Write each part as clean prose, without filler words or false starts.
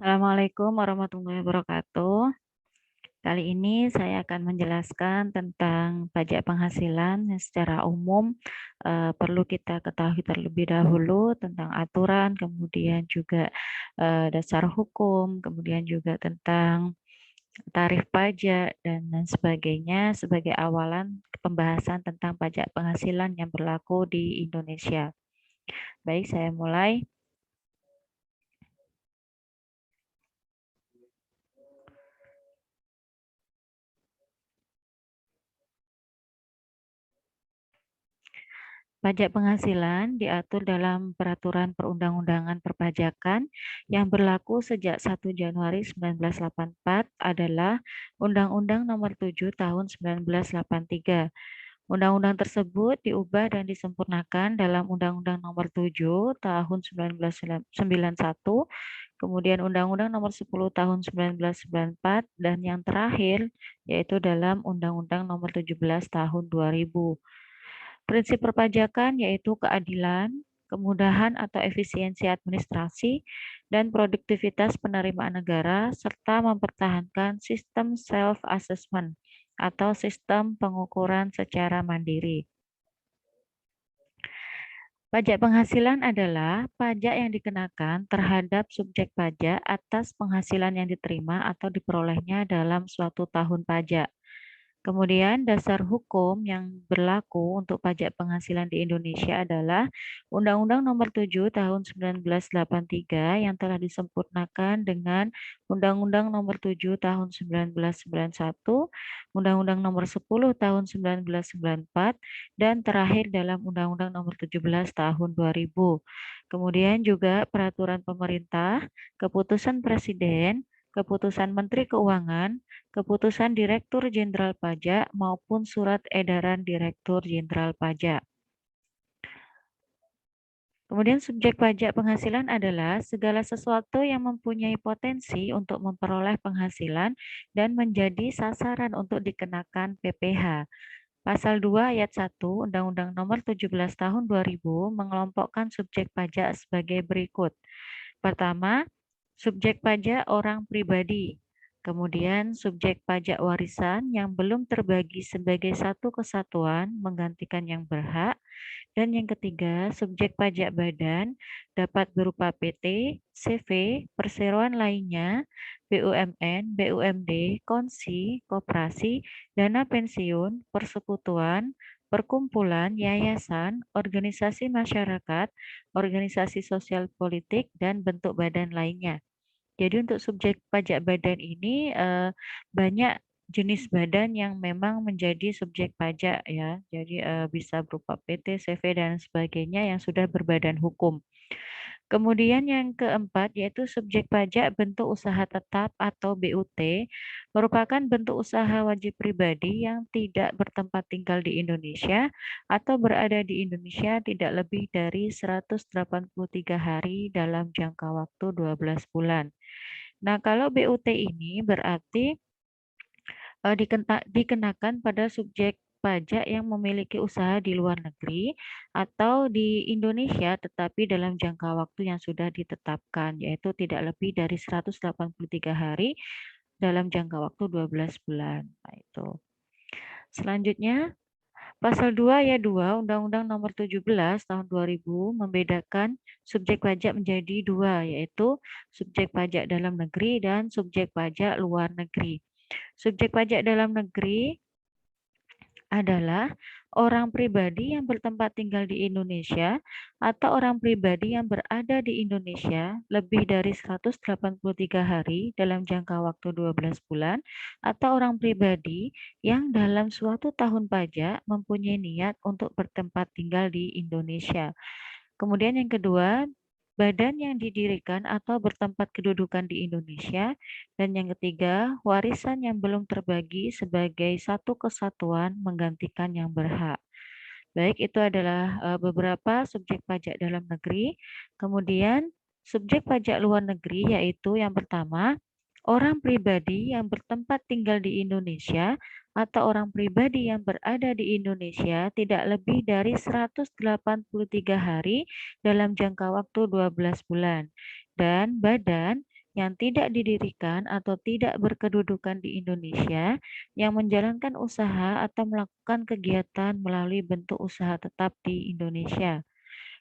Assalamualaikum warahmatullahi wabarakatuh. Kali ini saya akan menjelaskan tentang pajak penghasilan yang secara umum perlu kita ketahui terlebih dahulu tentang aturan, kemudian juga dasar hukum, kemudian juga tentang tarif pajak dan lain sebagainya sebagai awalan pembahasan tentang pajak penghasilan yang berlaku di Indonesia. Baik, saya mulai. Pajak penghasilan diatur dalam Peraturan Perundang-undangan Perpajakan yang berlaku sejak 1 Januari 1984 adalah Undang-Undang Nomor 7 Tahun 1983. Undang-undang tersebut diubah dan disempurnakan dalam Undang-Undang Nomor 7 Tahun 1991, kemudian Undang-Undang Nomor 10 Tahun 1994, dan yang terakhir yaitu dalam Undang-Undang Nomor 17 Tahun 2000. Prinsip perpajakan yaitu keadilan, kemudahan atau efisiensi administrasi, dan produktivitas penerimaan negara, serta mempertahankan sistem self-assessment atau sistem pengukuran secara mandiri. Pajak penghasilan adalah pajak yang dikenakan terhadap subjek pajak atas penghasilan yang diterima atau diperolehnya dalam suatu tahun pajak. Kemudian dasar hukum yang berlaku untuk pajak penghasilan di Indonesia adalah Undang-Undang Nomor 7 Tahun 1983 yang telah disempurnakan dengan Undang-Undang Nomor 7 Tahun 1991, Undang-Undang Nomor 10 Tahun 1994, dan terakhir dalam Undang-Undang Nomor 17 Tahun 2000. Kemudian juga peraturan pemerintah, keputusan Presiden, keputusan Menteri Keuangan, keputusan Direktur Jenderal Pajak maupun surat edaran Direktur Jenderal Pajak. Kemudian subjek pajak penghasilan adalah segala sesuatu yang mempunyai potensi untuk memperoleh penghasilan dan menjadi sasaran untuk dikenakan PPh. Pasal 2 ayat 1 Undang-Undang Nomor 17 Tahun 2000 mengelompokkan subjek pajak sebagai berikut. Pertama, subjek pajak orang pribadi. Kemudian subjek pajak warisan yang belum terbagi sebagai satu kesatuan menggantikan yang berhak. Dan yang ketiga, subjek pajak badan dapat berupa PT, CV, perseroan lainnya, BUMN, BUMD, konsi, koperasi, dana pensiun, persekutuan, perkumpulan, yayasan, organisasi masyarakat, organisasi sosial politik, dan bentuk badan lainnya. Jadi untuk subjek pajak badan ini banyak jenis badan yang memang menjadi subjek pajak ya. Jadi bisa berupa PT, CV, dan sebagainya yang sudah berbadan hukum. Kemudian yang keempat yaitu subjek pajak bentuk usaha tetap atau BUT merupakan bentuk usaha wajib pribadi yang tidak bertempat tinggal di Indonesia atau berada di Indonesia tidak lebih dari 183 hari dalam jangka waktu 12 bulan. Nah, kalau BUT ini berarti dikenakan pada subjek pajak yang memiliki usaha di luar negeri atau di Indonesia tetapi dalam jangka waktu yang sudah ditetapkan, yaitu tidak lebih dari 183 hari dalam jangka waktu 12 bulan. Nah, itu. Selanjutnya, Pasal 2 ayat 2 Undang-Undang Nomor 17 Tahun 2000 membedakan subjek pajak menjadi dua, yaitu subjek pajak dalam negeri dan subjek pajak luar negeri. Subjek pajak dalam negeri adalah orang pribadi yang bertempat tinggal di Indonesia atau orang pribadi yang berada di Indonesia lebih dari 183 hari dalam jangka waktu 12 bulan atau orang pribadi yang dalam suatu tahun pajak mempunyai niat untuk bertempat tinggal di Indonesia. Kemudian yang kedua, badan yang didirikan atau bertempat kedudukan di Indonesia. Dan yang ketiga, warisan yang belum terbagi sebagai satu kesatuan menggantikan yang berhak. Baik, itu adalah beberapa subjek pajak dalam negeri. Kemudian subjek pajak luar negeri yaitu yang pertama, orang pribadi yang bertempat tinggal di Indonesia atau orang pribadi yang berada di Indonesia tidak lebih dari 183 hari dalam jangka waktu 12 bulan. Dan badan yang tidak didirikan atau tidak berkedudukan di Indonesia yang menjalankan usaha atau melakukan kegiatan melalui bentuk usaha tetap di Indonesia.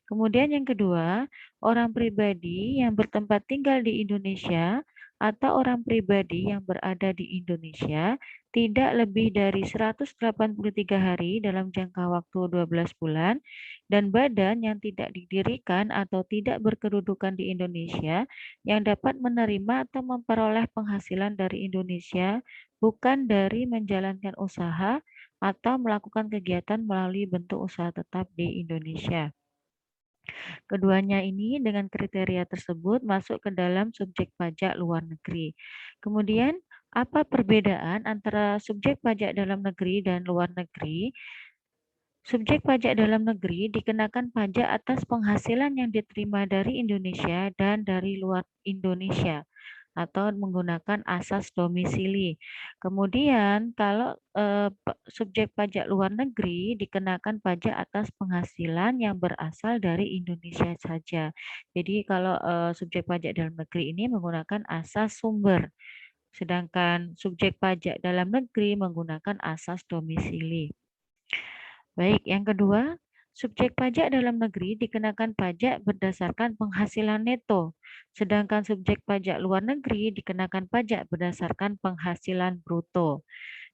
Kemudian yang kedua, orang pribadi yang bertempat tinggal di Indonesia atau orang pribadi yang berada di Indonesia tidak lebih dari 183 hari dalam jangka waktu 12 bulan dan badan yang tidak didirikan atau tidak berkedudukan di Indonesia yang dapat menerima atau memperoleh penghasilan dari Indonesia bukan dari menjalankan usaha atau melakukan kegiatan melalui bentuk usaha tetap di Indonesia. Keduanya ini dengan kriteria tersebut masuk ke dalam subjek pajak luar negeri. Kemudian, apa perbedaan antara subjek pajak dalam negeri dan luar negeri? Subjek pajak dalam negeri dikenakan pajak atas penghasilan yang diterima dari Indonesia dan dari luar Indonesia atau menggunakan asas domisili. Kemudian kalau subjek pajak luar negeri dikenakan pajak atas penghasilan yang berasal dari Indonesia saja. Jadi kalau subjek pajak dalam negeri ini menggunakan asas sumber, sedangkan subjek pajak dalam negeri menggunakan asas domisili. Baik, yang kedua, subjek pajak dalam negeri dikenakan pajak berdasarkan penghasilan neto, sedangkan subjek pajak luar negeri dikenakan pajak berdasarkan penghasilan bruto.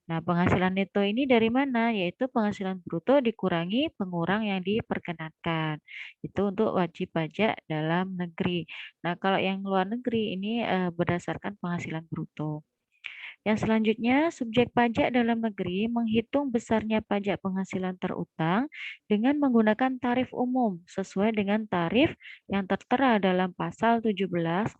Nah, penghasilan neto ini dari mana? Yaitu penghasilan bruto dikurangi pengurang yang diperkenankan. Itu untuk wajib pajak dalam negeri. Nah, kalau yang luar negeri ini berdasarkan penghasilan bruto. Yang selanjutnya, subjek pajak dalam negeri menghitung besarnya pajak penghasilan terutang dengan menggunakan tarif umum sesuai dengan tarif yang tertera dalam pasal 17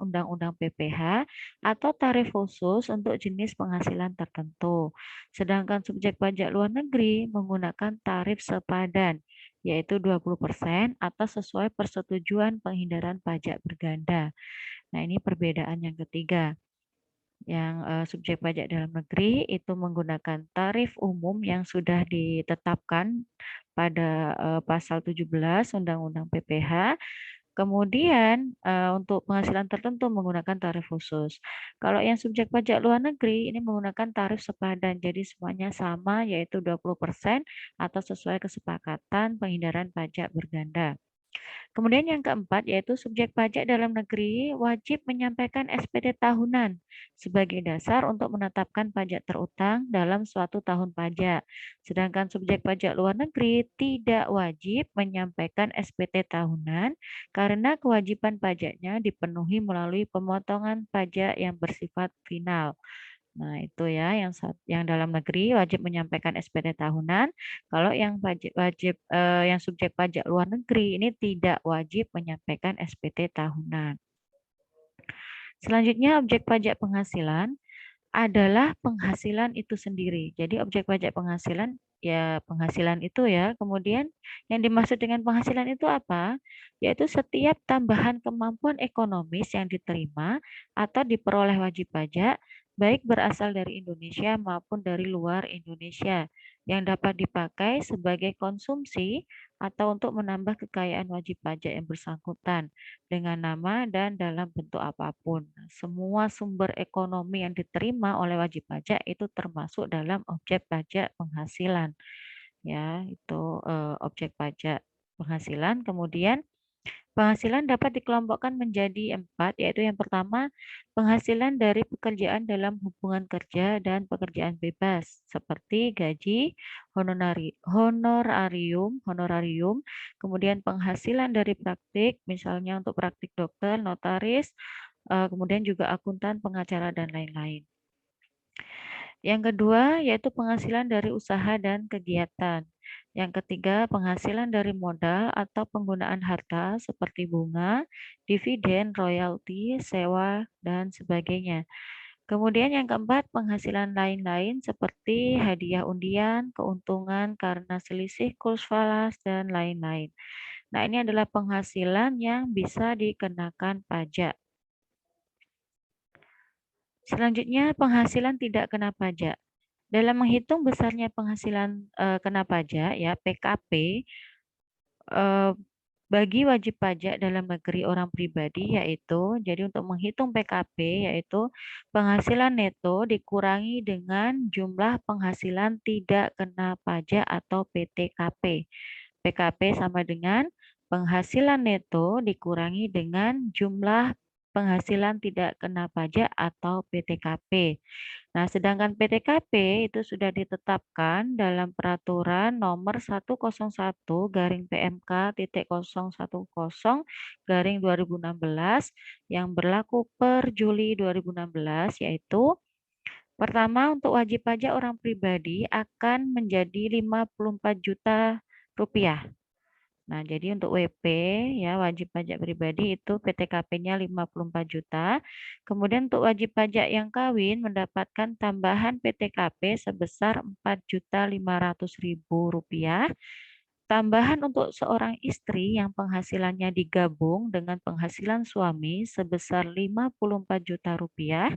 Undang-Undang PPH atau tarif khusus untuk jenis penghasilan tertentu. Sedangkan subjek pajak luar negeri menggunakan tarif sepadan, yaitu 20% atau sesuai persetujuan penghindaran pajak berganda. Nah, ini perbedaan yang ketiga. Yang subjek pajak dalam negeri itu menggunakan tarif umum yang sudah ditetapkan pada pasal 17 Undang-Undang PPH. Kemudian untuk penghasilan tertentu menggunakan tarif khusus. Kalau yang subjek pajak luar negeri ini menggunakan tarif sepadan, jadi semuanya sama yaitu 20% atau sesuai kesepakatan penghindaran pajak berganda. Kemudian yang keempat yaitu subjek pajak dalam negeri wajib menyampaikan SPT tahunan sebagai dasar untuk menetapkan pajak terutang dalam suatu tahun pajak. Sedangkan subjek pajak luar negeri tidak wajib menyampaikan SPT tahunan karena kewajiban pajaknya dipenuhi melalui pemotongan pajak yang bersifat final. Nah, itu ya yang dalam negeri wajib menyampaikan SPT tahunan. Kalau yang yang subjek pajak luar negeri ini tidak wajib menyampaikan SPT tahunan. Selanjutnya objek pajak penghasilan adalah penghasilan itu sendiri. Jadi objek pajak penghasilan ya penghasilan itu ya. Kemudian yang dimaksud dengan penghasilan itu apa? Yaitu setiap tambahan kemampuan ekonomis yang diterima atau diperoleh wajib pajak baik berasal dari Indonesia maupun dari luar Indonesia yang dapat dipakai sebagai konsumsi atau untuk menambah kekayaan wajib pajak yang bersangkutan dengan nama dan dalam bentuk apapun. Semua sumber ekonomi yang diterima oleh wajib pajak itu termasuk dalam objek pajak penghasilan. Ya, itu objek pajak penghasilan. Kemudian penghasilan dapat dikelompokkan menjadi 4, yaitu yang pertama, penghasilan dari pekerjaan dalam hubungan kerja dan pekerjaan bebas, seperti gaji, honorarium, kemudian penghasilan dari praktik, misalnya untuk praktik dokter, notaris, kemudian juga akuntan, pengacara, dan lain-lain. Yang kedua, yaitu penghasilan dari usaha dan kegiatan. Yang ketiga, penghasilan dari modal atau penggunaan harta seperti bunga, dividen, royalti, sewa, dan sebagainya. Kemudian yang keempat, penghasilan lain-lain seperti hadiah undian, keuntungan karena selisih kurs falas, dan lain-lain. Nah, ini adalah penghasilan yang bisa dikenakan pajak. Selanjutnya, penghasilan tidak kena pajak. Dalam menghitung besarnya penghasilan kena pajak ya PKP Bagi wajib pajak dalam negeri orang pribadi yaitu, jadi untuk menghitung PKP yaitu penghasilan neto dikurangi dengan jumlah penghasilan tidak kena pajak atau PTKP. PKP sama dengan penghasilan neto dikurangi dengan jumlah penghasilan tidak kena pajak atau PTKP. Nah, sedangkan PTKP itu sudah ditetapkan dalam peraturan nomor 101 garing PMK titik 010 garing 2016 yang berlaku per Juli 2016 yaitu pertama untuk wajib pajak orang pribadi akan menjadi 54 juta rupiah. Nah, jadi untuk WP ya wajib pajak pribadi itu PTKP-nya 54 juta. Kemudian untuk wajib pajak yang kawin mendapatkan tambahan PTKP sebesar 4.500.000 rupiah. Tambahan untuk seorang istri yang penghasilannya digabung dengan penghasilan suami sebesar 54 juta rupiah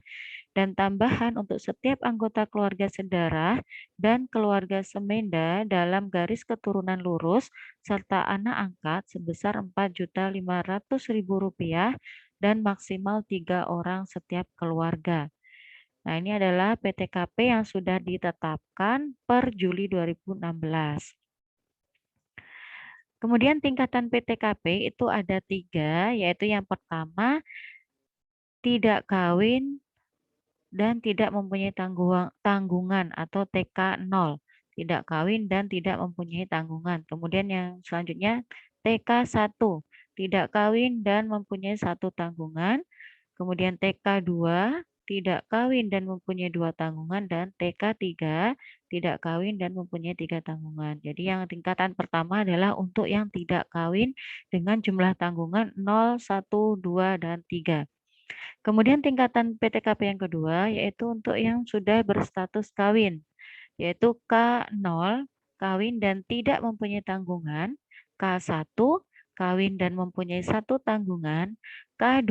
dan tambahan untuk setiap anggota keluarga sedarah dan keluarga semenda dalam garis keturunan lurus serta anak angkat sebesar 4.500.000 rupiah dan maksimal 3 orang setiap keluarga. Nah, ini adalah PTKP yang sudah ditetapkan per Juli 2016. Kemudian tingkatan PTKP itu ada 3, yaitu yang pertama tidak kawin dan tidak mempunyai tanggungan atau TK 0. Tidak kawin dan tidak mempunyai tanggungan. Kemudian yang selanjutnya TK 1, tidak kawin dan mempunyai 1 tanggungan. Kemudian TK 2, tidak kawin dan mempunyai 2 tanggungan. Dan TK 3, tidak kawin dan mempunyai 3 tanggungan. Jadi yang tingkatan pertama adalah untuk yang tidak kawin dengan jumlah tanggungan 0, 1, 2, dan 3. Kemudian tingkatan PTKP yang kedua yaitu untuk yang sudah berstatus kawin, yaitu K0, kawin dan tidak mempunyai tanggungan, K1, kawin dan mempunyai 1 tanggungan, K2,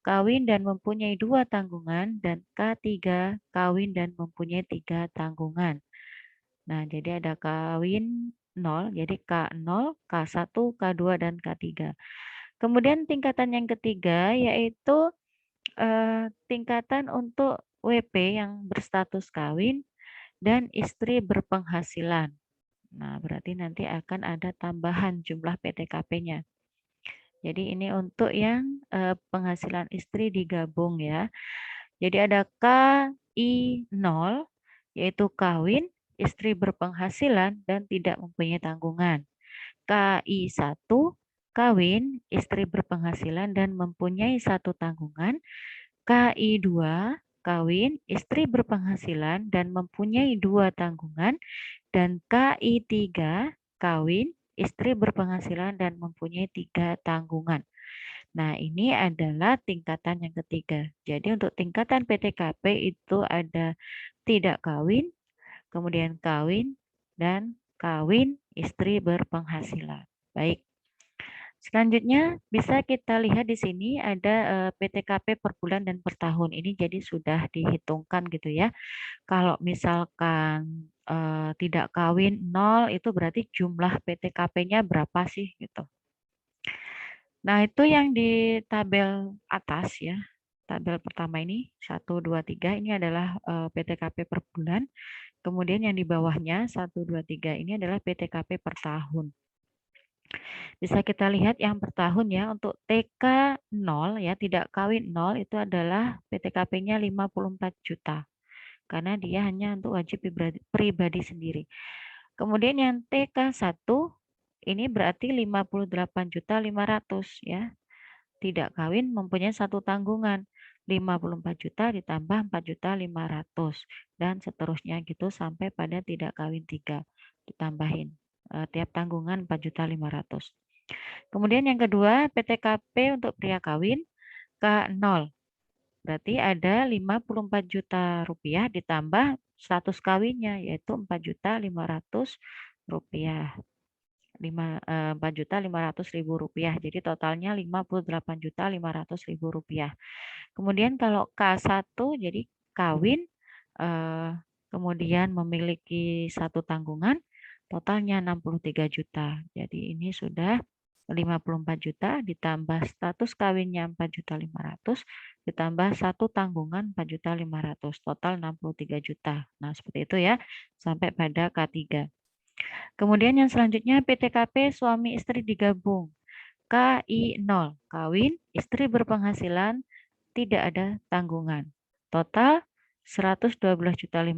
kawin dan mempunyai 2 tanggungan, dan K3, kawin dan mempunyai 3 tanggungan. Nah, jadi ada kawin 0, jadi K0, K1, K2, dan K3. Kemudian tingkatan yang ketiga yaitu tingkatan untuk WP yang berstatus kawin dan istri berpenghasilan. Nah, berarti nanti akan ada tambahan jumlah PTKP-nya. Jadi ini untuk yang penghasilan istri digabung ya. Jadi ada KI0 yaitu kawin, istri berpenghasilan dan tidak mempunyai tanggungan. KI1 kawin, istri berpenghasilan dan mempunyai 1 tanggungan. KI2 kawin, istri berpenghasilan dan mempunyai 2 tanggungan. Dan KI3 kawin, istri berpenghasilan dan mempunyai 3 tanggungan. Nah, ini adalah tingkatan yang ketiga. Jadi untuk tingkatan PTKP itu ada tidak kawin, kemudian kawin, dan kawin istri berpenghasilan. Baik. Selanjutnya bisa kita lihat di sini ada PTKP per bulan dan per tahun. Ini jadi sudah dihitungkan gitu ya. Kalau misalkan tidak kawin 0 itu berarti jumlah PTKP-nya berapa sih gitu. Nah, itu yang di tabel atas ya. Tabel pertama ini 1, 2, 3 ini adalah PTKP per bulan. Kemudian yang di bawahnya 1, 2, 3 ini adalah PTKP per tahun. Bisa kita lihat yang per tahun ya untuk TK 0 ya tidak kawin 0 itu adalah PTKP-nya 54 juta. Karena dia hanya untuk wajib pribadi sendiri. Kemudian yang TK 1 ini berarti 58.500 ya. Tidak kawin mempunyai 1 tanggungan. 54 juta ditambah 4.500 dan seterusnya gitu sampai pada tidak kawin 3 ditambahin tiap tanggungan 4.500. Kemudian yang kedua PTKP untuk pria kawin K0. Berarti ada 54 juta rupiah ditambah status kawinnya yaitu 4.500.000 rupiah. 4.500.000 rupiah. Jadi totalnya 58.500.000 rupiah. Kemudian kalau K1 jadi kawin kemudian memiliki 1 tanggungan totalnya 63 juta. Jadi ini sudah 54 juta ditambah status kawinnya 4.500.000 ditambah satu tanggungan 4.500.000 total 63 juta. Nah, seperti itu ya sampai pada K3. Kemudian yang selanjutnya PTKP suami istri digabung. KI 0, kawin, istri berpenghasilan, tidak ada tanggungan. Total 112.500.000.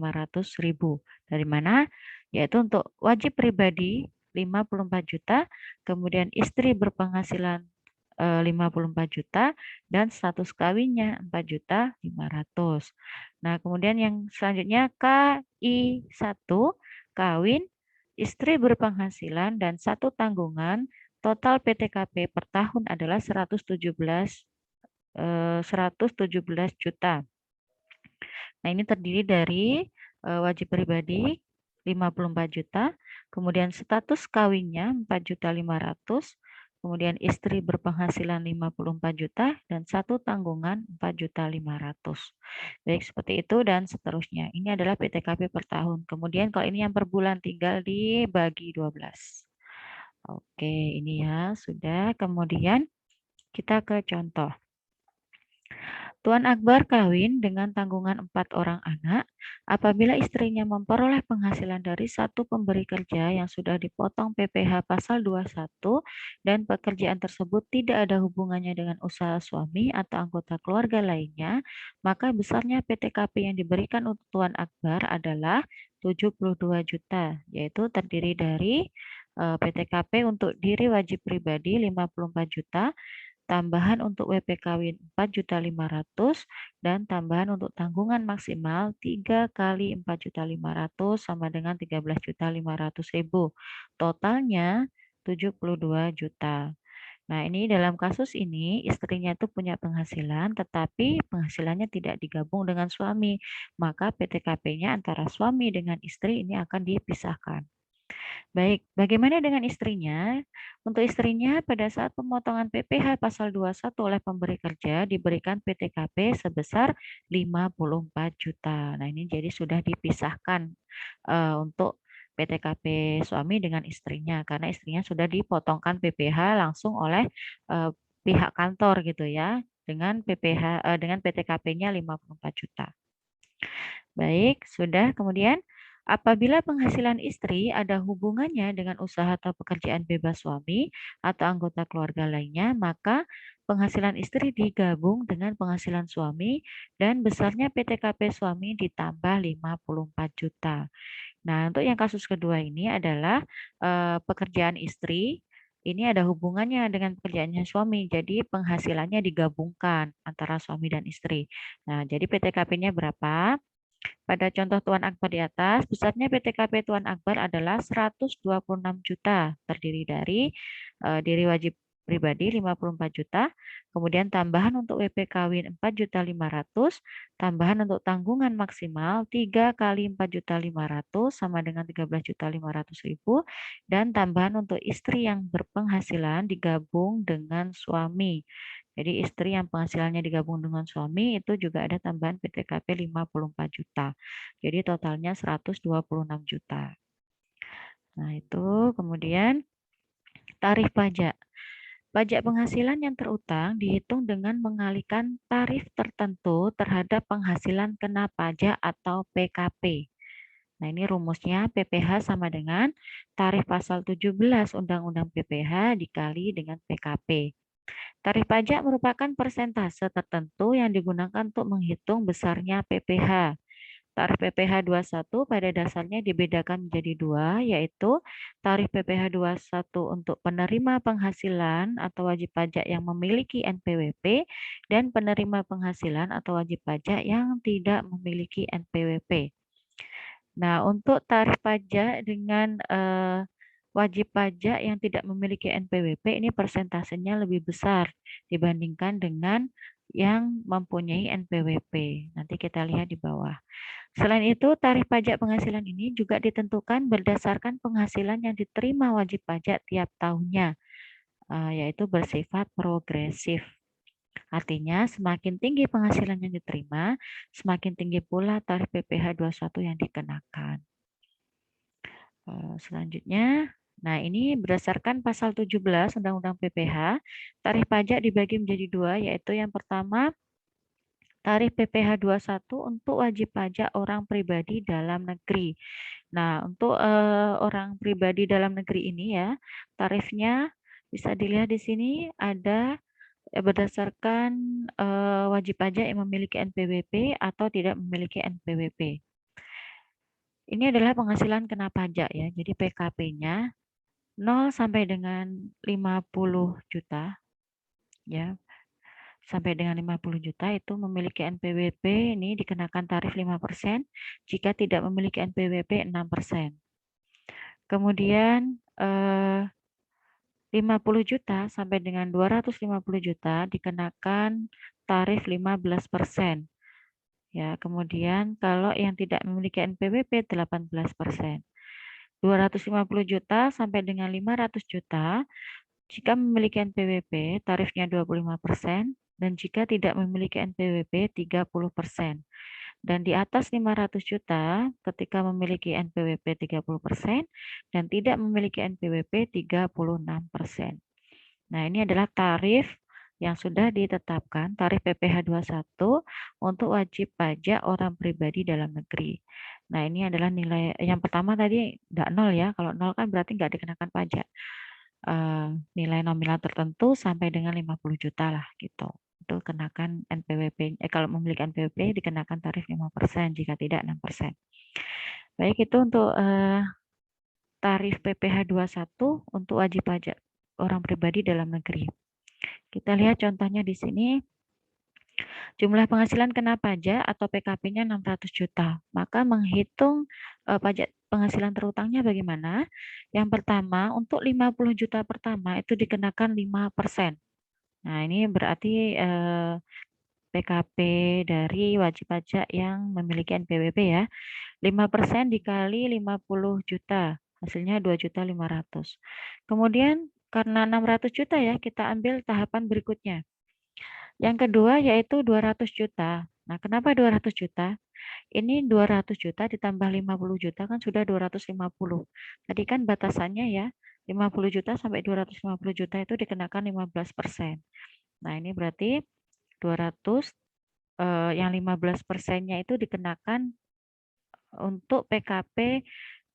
Dari mana? Yaitu untuk wajib pribadi 54 juta, kemudian istri berpenghasilan 54 juta, dan status kawinnya 4.500.000. Nah, kemudian yang selanjutnya KI 1, kawin, istri berpenghasilan, dan satu tanggungan, total PTKP per tahun adalah 117 juta. Nah, ini terdiri dari wajib pribadi 54 juta, kemudian status kawinnya 4.500.000, kemudian istri berpenghasilan 54 juta, dan satu tanggungan 4.500.000. Baik, seperti itu dan seterusnya. Ini adalah PTKP per tahun. Kemudian kalau ini yang per bulan tinggal dibagi 12. Oke, ini ya sudah. Kemudian kita ke contoh. Tuan Akbar kawin dengan tanggungan 4 orang anak apabila istrinya memperoleh penghasilan dari satu pemberi kerja yang sudah dipotong PPh pasal 21 dan pekerjaan tersebut tidak ada hubungannya dengan usaha suami atau anggota keluarga lainnya, maka besarnya PTKP yang diberikan untuk Tuan Akbar adalah 72 juta, yaitu terdiri dari PTKP untuk diri wajib pribadi 54 juta, tambahan untuk WP kawin 4.500.000 dan tambahan untuk tanggungan maksimal 3 kali 4.500.000 sama dengan 13.500.000. Totalnya 72 juta. Nah, ini dalam kasus ini istrinya itu punya penghasilan tetapi penghasilannya tidak digabung dengan suami. Maka PTKP-nya antara suami dengan istri ini akan dipisahkan. Baik, bagaimana dengan istrinya? Untuk istrinya, pada saat pemotongan PPh pasal 21 oleh pemberi kerja diberikan PTKP sebesar 54 juta. Nah, ini jadi sudah dipisahkan untuk PTKP suami dengan istrinya karena istrinya sudah dipotongkan PPh langsung oleh pihak kantor gitu ya dengan dengan PTKP-nya 54 juta. Baik, sudah. Kemudian, apabila penghasilan istri ada hubungannya dengan usaha atau pekerjaan bebas suami atau anggota keluarga lainnya, maka penghasilan istri digabung dengan penghasilan suami dan besarnya PTKP suami ditambah 54 juta. Nah, untuk yang kasus kedua ini adalah pekerjaan istri. Ini ada hubungannya dengan pekerjaannya suami, jadi penghasilannya digabungkan antara suami dan istri. Nah, jadi PTKP-nya berapa? Pada contoh Tuan Akbar di atas, besarnya PTKP Tuan Akbar adalah 126 juta, terdiri dari diri wajib pribadi 54 juta, kemudian tambahan untuk WP kawin 4.500.000, tambahan untuk tanggungan maksimal 3 kali 4.500.000 sama dengan 13.500.000, dan tambahan untuk istri yang berpenghasilan digabung dengan suami. Jadi istri yang penghasilannya digabung dengan suami itu juga ada tambahan PTKP 54 juta. Jadi totalnya 126 juta. Nah, itu kemudian tarif pajak. Pajak penghasilan yang terutang dihitung dengan mengalihkan tarif tertentu terhadap penghasilan kena pajak atau PKP. Nah, ini rumusnya PPh sama dengan tarif pasal 17 Undang-Undang PPh dikali dengan PKP. Tarif pajak merupakan persentase tertentu yang digunakan untuk menghitung besarnya PPh. Tarif PPh 21 pada dasarnya dibedakan menjadi dua, yaitu tarif PPh 21 untuk penerima penghasilan atau wajib pajak yang memiliki NPWP dan penerima penghasilan atau wajib pajak yang tidak memiliki NPWP. Nah, untuk tarif pajak dengan wajib pajak yang tidak memiliki NPWP ini persentasenya lebih besar dibandingkan dengan yang mempunyai NPWP. Nanti kita lihat di bawah. Selain itu, tarif pajak penghasilan ini juga ditentukan berdasarkan penghasilan yang diterima wajib pajak tiap tahunnya, yaitu bersifat progresif. Artinya, semakin tinggi penghasilan yang diterima, semakin tinggi pula tarif PPh 21 yang dikenakan. Selanjutnya, Nah, ini berdasarkan pasal 17 Undang-Undang PPH, tarif pajak dibagi menjadi dua, yaitu yang pertama tarif PPh 21 untuk wajib pajak orang pribadi dalam negeri. Nah, untuk orang pribadi dalam negeri ini ya, tarifnya bisa dilihat di sini ada berdasarkan wajib pajak yang memiliki NPWP atau tidak memiliki NPWP. Ini adalah penghasilan kena pajak ya. Jadi PKP-nya 0 sampai dengan 50 juta ya. Sampai dengan 50 juta itu memiliki NPWP ini dikenakan tarif 5%, jika tidak memiliki NPWP 6%. Kemudian 50 juta sampai dengan 250 juta dikenakan tarif 15%. Ya, kemudian kalau yang tidak memiliki NPWP 18%. 250 juta sampai dengan 500 juta jika memiliki NPWP tarifnya 25% dan jika tidak memiliki NPWP 30%. Dan di atas 500 juta ketika memiliki NPWP 30% dan tidak memiliki NPWP 36%. Nah, ini adalah tarif yang sudah ditetapkan, tarif PPh 21 untuk wajib pajak orang pribadi dalam negeri. Nah, ini adalah nilai yang pertama tadi enggak 0 ya. Kalau 0 kan berarti enggak dikenakan pajak. Nilai nominal tertentu sampai dengan 50 juta lah gitu. Itu kenakan NPWP. Kalau memiliki NPWP dikenakan tarif 5%, jika tidak 6%. Baik, itu untuk tarif PPh 21 untuk wajib pajak orang pribadi dalam negeri. Kita lihat contohnya di sini. Jumlah penghasilan kena pajak atau PKP-nya 600 juta. Maka menghitung pajak penghasilan terutangnya bagaimana? Yang pertama, untuk 50 juta pertama itu dikenakan 5%. Nah, ini berarti PKP dari wajib pajak yang memiliki NPWP ya. 5% dikali 50 juta, hasilnya 2.500.000. Kemudian karena 600 juta ya, kita ambil tahapan berikutnya. Yang kedua yaitu 200 juta. Nah, kenapa 200 juta? Ini 200 juta ditambah 50 juta kan sudah 250. Tadi kan batasannya ya, 50 juta sampai 250 juta itu dikenakan 15%. Nah, ini berarti 200 yang 15%-nya itu dikenakan untuk PKP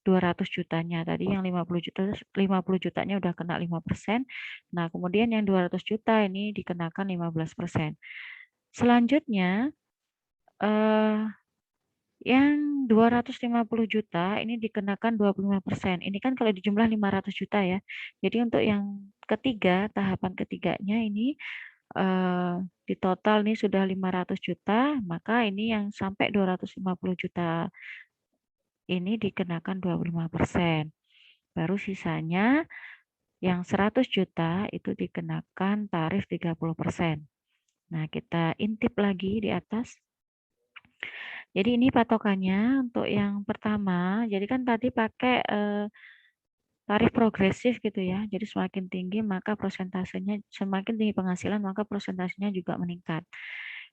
200 jutanya. Tadi yang 50 juta 50 jutanya udah kena 5%. Nah, kemudian yang 200 juta ini dikenakan 15%. Selanjutnya yang 250 juta ini dikenakan 25%. Ini kan kalau dijumlah 500 juta ya. Jadi untuk yang ketiga, tahapan ketiganya ini di total nih sudah 500 juta, maka ini yang sampai 250 juta ini dikenakan 25%. Baru sisanya yang 100 juta itu dikenakan tarif 30%. Nah, kita intip lagi di atas. Jadi ini patokannya untuk yang pertama. Jadi kan tadi pakai tarif progresif gitu ya. Jadi semakin tinggi maka prosentasenya, semakin tinggi penghasilan maka prosentasenya juga meningkat.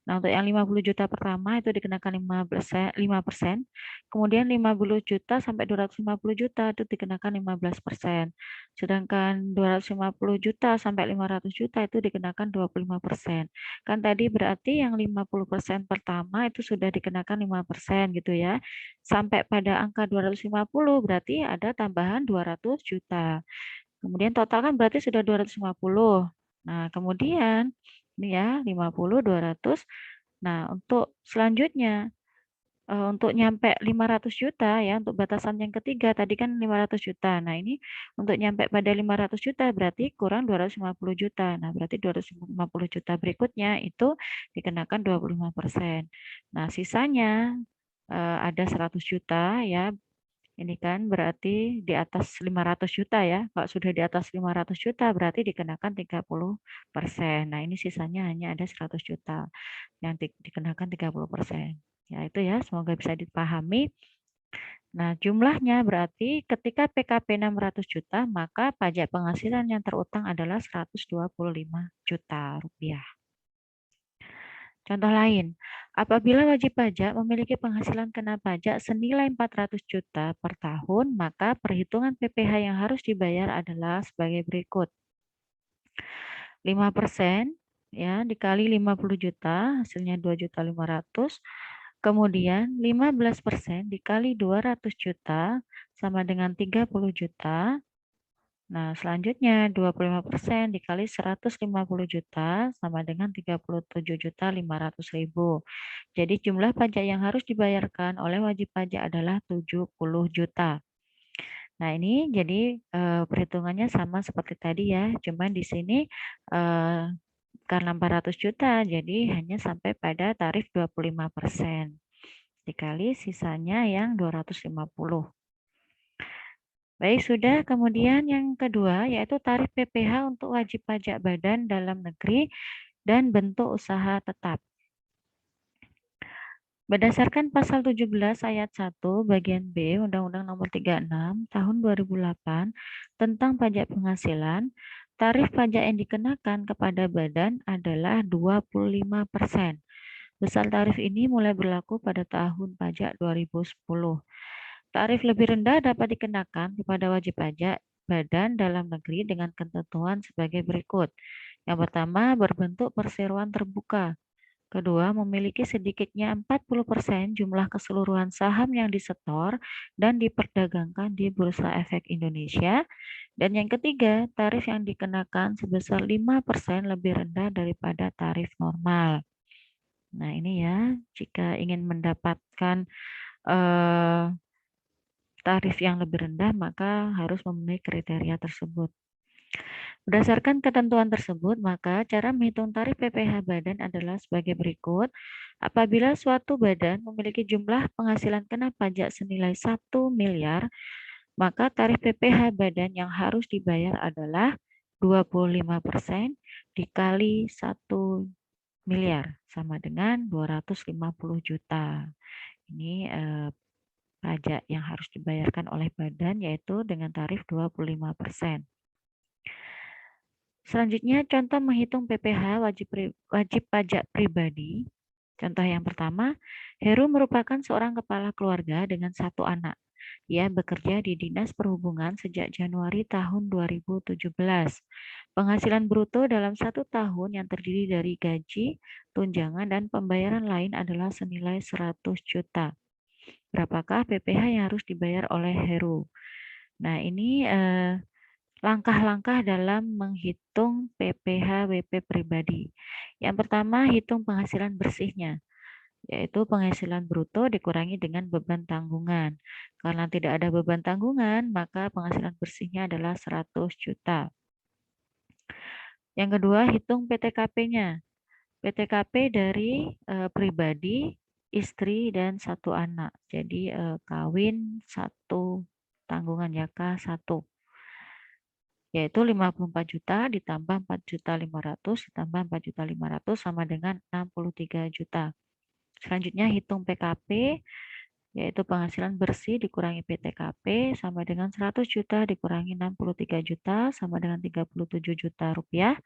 Nah, untuk yang 50 juta pertama itu dikenakan 5%, kemudian 50 juta sampai 250 juta itu dikenakan 15%. Sedangkan 250 juta sampai 500 juta itu dikenakan 25%. Kan tadi berarti yang 50% pertama itu sudah dikenakan 5% gitu ya. Sampai pada angka 250 berarti ada tambahan 200 juta. Kemudian total kan berarti sudah 250. Nah, kemudian ini ya 50, 200. Nah, untuk selanjutnya untuk nyampe 500 juta ya, untuk batasan yang ketiga tadi kan 500 juta. Nah, ini untuk nyampe pada 500 juta berarti kurang 250 juta. Nah, berarti 250 juta berikutnya itu dikenakan 25%. Nah, sisanya ada 100 juta ya. Ini kan berarti di atas 500 juta ya. Kalau sudah di atas 500 juta berarti dikenakan 30%. Nah, ini sisanya hanya ada 100 juta yang dikenakan 30%. Ya, itu ya, semoga bisa dipahami. Nah, jumlahnya berarti ketika PKP 600 juta, maka pajak penghasilan yang terutang adalah 125 juta rupiah. Contoh lain, apabila wajib pajak memiliki penghasilan kena pajak senilai 400 juta per tahun, maka perhitungan PPh yang harus dibayar adalah sebagai berikut. 5% ya dikali 50 juta, hasilnya 2.500.000. Kemudian 15% dikali 200 juta sama dengan 30 juta. Nah, selanjutnya 25% dikali 150 juta sama dengan 37.500.000. Jadi jumlah pajak yang harus dibayarkan oleh wajib pajak adalah 70 juta. Nah, ini jadi perhitungannya sama seperti tadi ya, cuman di sini karena 400 juta, jadi hanya sampai pada tarif 25%. Dikali sisanya yang 250. Baik, sudah. Kemudian yang kedua yaitu tarif PPh untuk wajib pajak badan dalam negeri dan bentuk usaha tetap. Berdasarkan pasal 17 ayat 1 bagian B Undang-Undang Nomor 36 Tahun 2008 tentang pajak penghasilan, tarif pajak yang dikenakan kepada badan adalah 25%. Besar tarif ini mulai berlaku pada tahun pajak 2010. Tarif lebih rendah dapat dikenakan kepada wajib pajak badan dalam negeri dengan ketentuan sebagai berikut. Yang pertama, berbentuk perseroan terbuka. Kedua, memiliki sedikitnya 40% jumlah keseluruhan saham yang disetor dan diperdagangkan di Bursa Efek Indonesia. Dan yang ketiga, tarif yang dikenakan sebesar 5% lebih rendah daripada tarif normal. Nah, ini ya, jika ingin mendapatkan tarif yang lebih rendah, maka harus memenuhi kriteria tersebut. Berdasarkan ketentuan tersebut, maka cara menghitung tarif PPh badan adalah sebagai berikut. Apabila suatu badan memiliki jumlah penghasilan kena pajak senilai 1 miliar, maka tarif PPh badan yang harus dibayar adalah 25% dikali 1 miliar, sama dengan 250 juta. Ini pajak yang harus dibayarkan oleh badan yaitu dengan tarif 25%. Selanjutnya, contoh menghitung PPh wajib pajak pribadi. Contoh yang pertama, Heru merupakan seorang kepala keluarga dengan 1 anak. Ia bekerja di Dinas Perhubungan sejak Januari tahun 2017. Penghasilan bruto dalam 1 tahun yang terdiri dari gaji, tunjangan, dan pembayaran lain adalah senilai 100 juta. Berapakah PPh yang harus dibayar oleh Heru? Nah, ini langkah-langkah dalam menghitung PPh WP pribadi. Yang pertama, hitung penghasilan bersihnya, yaitu penghasilan bruto dikurangi dengan beban tanggungan. Karena tidak ada beban tanggungan, maka penghasilan bersihnya adalah 100 juta. Yang kedua, hitung PTKP-nya. PTKP dari pribadi, istri, dan 1 anak. Jadi kawin 1, tanggungan YK 1. Yaitu 54 juta ditambah 4.500.000 ditambah 4.500.000 sama dengan 63 juta. Selanjutnya hitung PKP, yaitu penghasilan bersih dikurangi PTKP sama dengan 100 juta dikurangi 63 juta sama dengan 37 juta rupiah.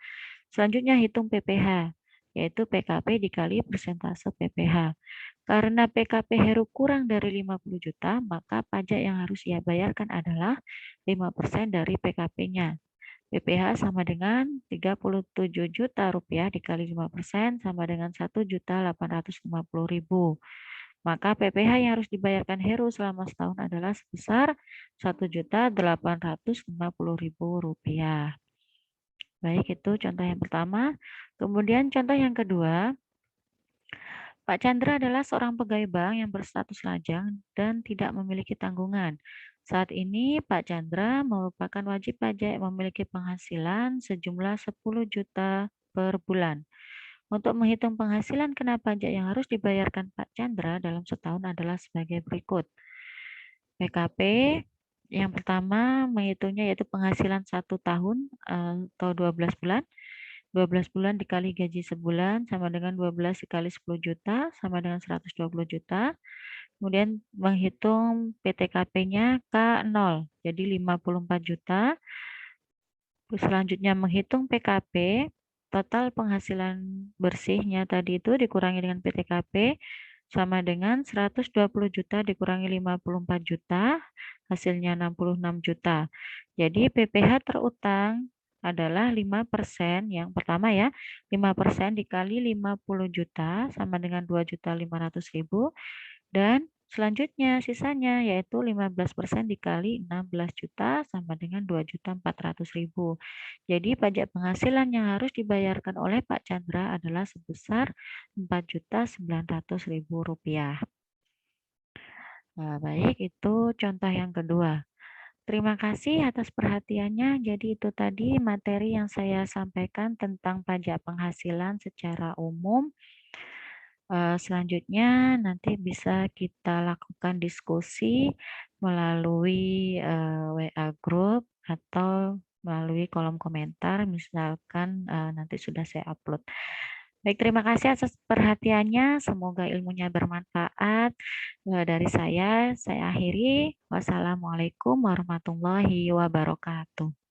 Selanjutnya hitung PPh, yaitu PKP dikali persentase PPh. Karena PKP Heru kurang dari 50 juta, maka pajak yang harus ia bayarkan adalah 5% dari PKP-nya. PPh sama dengan 37 juta rupiah dikali 5% sama dengan 1.850.000. Maka PPh yang harus dibayarkan Heru selama setahun adalah sebesar 1.850.000 rupiah. Baik, itu contoh yang pertama. Kemudian contoh yang kedua, Pak Chandra adalah seorang pegawai bank yang berstatus lajang dan tidak memiliki tanggungan. Saat ini Pak Chandra merupakan wajib pajak yang memiliki penghasilan sejumlah 10 juta per bulan. Untuk menghitung penghasilan kena pajak yang harus dibayarkan Pak Chandra dalam setahun adalah sebagai berikut. PKP yang pertama menghitungnya yaitu penghasilan 1 tahun atau 12 bulan. 12 bulan dikali gaji sebulan sama dengan 12 dikali 10 juta sama dengan 120 juta. Kemudian menghitung PTKP-nya K0, jadi 54 juta. Selanjutnya menghitung PKP, Total penghasilan bersihnya tadi itu dikurangi dengan PTKP sama dengan 120 juta dikurangi 54 juta, hasilnya 66 juta. Jadi PPh terutang adalah 5%, yang pertama ya, 5% dikali 50 juta sama dengan 2.500.000, dan selanjutnya sisanya yaitu 15% dikali 16 juta sama dengan 2.400.000. Jadi pajak penghasilan yang harus dibayarkan oleh Pak Chandra adalah sebesar Rp4.900.000. Nah, baik, itu contoh yang kedua. Terima kasih atas perhatiannya. Jadi itu tadi materi yang saya sampaikan tentang pajak penghasilan secara umum. Selanjutnya nanti bisa kita lakukan diskusi melalui WA Group atau melalui kolom komentar, misalkan nanti sudah saya upload. Baik, terima kasih atas perhatiannya. Semoga ilmunya bermanfaat. Dari saya akhiri. Wassalamualaikum warahmatullahi wabarakatuh.